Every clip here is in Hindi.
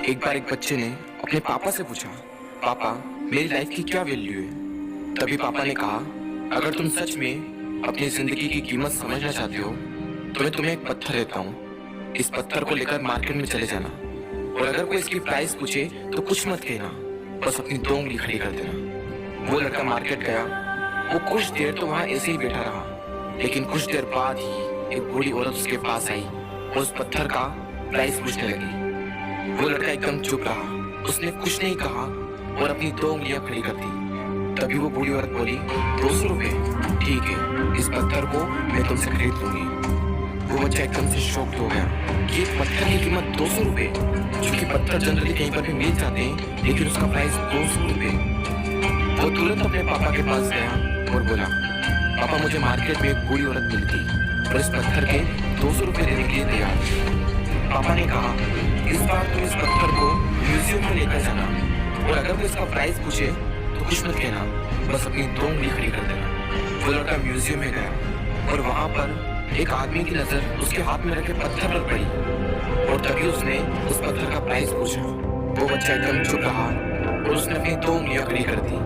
एक बार एक बच्चे ने अपने पापा से पूछा, पापा मेरी लाइफ की क्या वैल्यू है। तभी पापा ने कहा, अगर तुम सच में अपनी जिंदगी की कीमत समझना चाहते हो तो मैं तुम्हें एक पत्थर देता हूँ। इस पत्थर को लेकर मार्केट में चले जाना और अगर कोई इसकी प्राइस पूछे तो कुछ मत कहना, बस अपनी दो उंगली खड़ी कर देना। वो लड़का मार्केट गया। वो कुछ देर तो वहां ऐसे ही बैठा रहा, लेकिन कुछ देर बाद ही एक बूढ़ी औरत उसके पास आई और उस पत्थर का प्राइस पूछने लगी। वो लड़का एकदम चुप रहा, उसने कुछ नहीं कहा और अपनी दो उंगलियां खड़ी कर दी। तभी वो बूढ़ी औरत बोली, 200 रुपए, ठीक है, इस पत्थर को मैं तुमसे खरीद लूंगी। वो बच्चा एकदम से शॉक्ड हो गया कि एक पत्थर की कीमत 200 रुपए, जो कि पत्थर जनरली कहीं पर भी मिल जाते हैं, लेकिन उसका प्राइस 200 रुपए। वो तुरंत अपने पापा के पास गया और बोला, पापा मुझे मार्केट में एक बूढ़ी औरत मिली थी और इस पत्थर के 200 रुपए देने के लिए तैयार थी। पापा ने कहा, इस बार तुम इस पत्थर को म्यूजियम में लेकर जाना और अगर वो इसका प्राइस पूछे तो कुछ मत कहना, बस अपनी दो उंगली खड़ी कर देना। वो लड़का म्यूजियम में गया और वहां पर एक आदमी की नजर उसके हाथ में रखे पत्थर पर पड़ी और तभी उसने उस पत्थर का प्राइस पूछा। वो बच्चा एकदम चुप रहा और उसने अपनी दो उंगलियां खड़ी कर दी।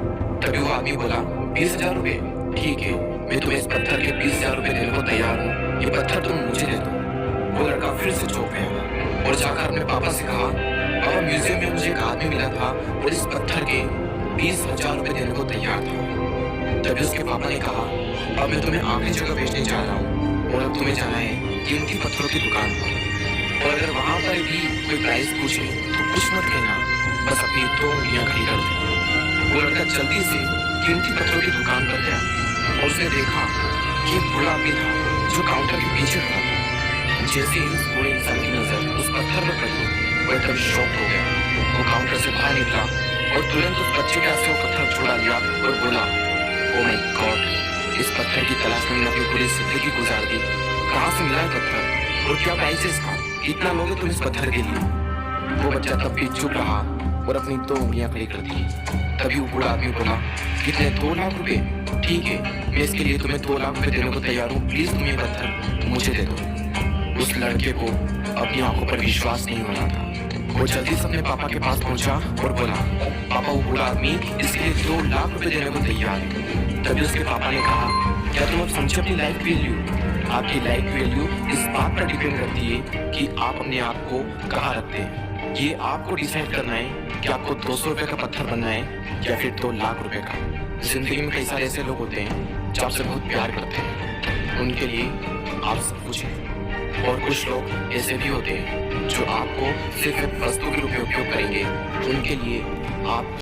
तभी वो आदमी बोला, 20,000 रुपए, ठीक है, मैं तुम्हें इस पत्थर के 20,000 रुपए देने को तैयार हूँ, ये पत्थर तुम मुझे दे दो। वो लड़का फिर से चौंक गया और जाकर अपने पापा से कहा, पापा म्यूजियम में मुझे एक आदमी मिला था और इस पत्थर के 20,000 रुपए देने को तैयार था। तभी उसके पापा ने कहा, अब मैं तुम्हें आखिरी जगह भेजने जा रहा हूँ और अब तुम्हें जाना है कीमती पत्थरों की दुकान पर और अगर वहां पर भी कोई प्राइस पूछे तो कुछ मत कहना, बस अपनी दो उंगलियां खड़ी कर देना। वो लड़का जल्दी से कीमती पत्थरों की दुकान पर गया और उसने देखा कि एक बूढ़ा आदमी था जो काउंटर के पीछे खड़ा था। जैसे ही उस बूढ़े इंसान की नजर उस पत्थर पर पड़ी, वो एकदम शॉक हो गया। वो काउंटर से बाहर निकला और तुरंत उस बच्चे के हाथ से वो पत्थर छुड़ा लिया और बोला, ओ माय गॉड, इस पत्थर की तलाश में मैंने अपनी पूरी जिंदगी गुजार दी। कहाँ से मिला है पत्थर और क्या प्राइस है इसका, कितना लोगे तुम इस पत्थर के लिए। वो बच्चा तब भी चुप रहा और अपनी दो उंगलियां खड़ी कर दी। तभी वो बूढ़ा आदमी बोला, कितने, 2 लाख रुपए, ठीक है, मैं इसके लिए तुम्हें 2 लाख रुपए देने को तैयार हूँ, प्लीज तुम ये पत्थर मुझे दे दो। उस लड़के को अपनी आंखों पर विश्वास नहीं हो रहा था। वो जल्दी से अपने पापा के पास पहुंचा और बोला, पापा वो बूढ़ा आदमी इसके लिए 2 लाख रुपए देने को तैयार है। तभी उसके पापा ने कहा, क्या तुम अब समझे अपनी लाइफ वैल्यू? आपकी लाइफ वैल्यू इस बात पर डिपेंड करती है कि आप अपने आप को कहाँ रखते हैं। ये आपको डिसाइड करना है कि आपको 200 रुपए का पत्थर बनना है या फिर 2 लाख रुपए का। जिंदगी में कई सारे ऐसे लोग होते हैं जो आपसे बहुत प्यार करते हैं, उनके लिए आप सब कुछ हैं, और कुछ लोग ऐसे भी होते हैं जो आपको सिर्फ एक वस्तु के रूप में उपयोग करेंगे, उनके लिए आप